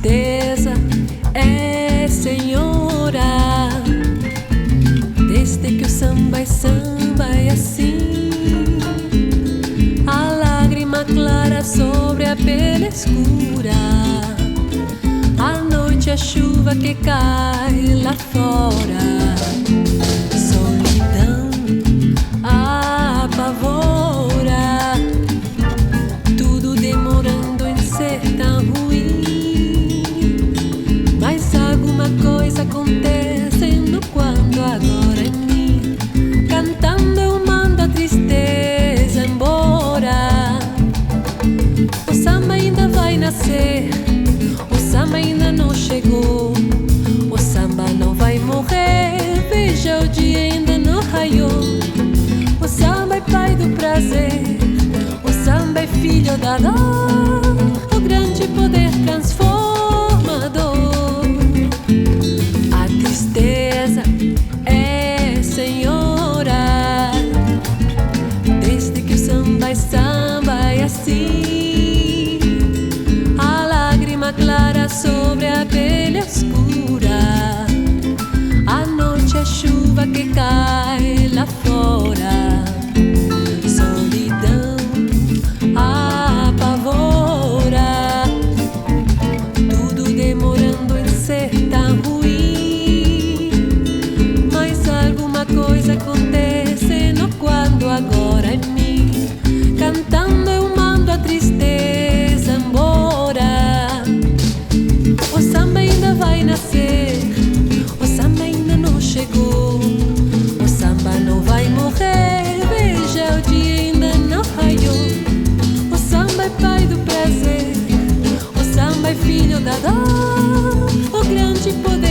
tristeza é senhora. Desde que o samba é assim, a lágrima clara sobre a pele escura, à noite a chuva que cai lá fora. Solidão apavora, tudo demorando em ser tão ruim, mas alguma coisa acontecendo quando agora em mim, cantando eu mando a tristeza embora. O samba ainda vai nascer, o samba ainda não chegou, o samba não vai morrer, veja o dia ainda não raiou. O samba é pai do prazer, o samba é filho da dor, o grande poder transformador. A tristeza é senhora, desde que o samba é assim, a lágrima clara sobre a pele escura, à noite a chuva que cai lá fora. Solidão apavora, tudo demorando em ser tão ruim, mas alguma coisa acontecendo quando agora em mim, cantando eu mando a tristeza embora. O samba ainda vai nascer, o samba ainda não chegou, o samba não vai morrer, veja o dia ainda não raiou. O samba é pai do prazer, o samba é filho da dor, o grande poder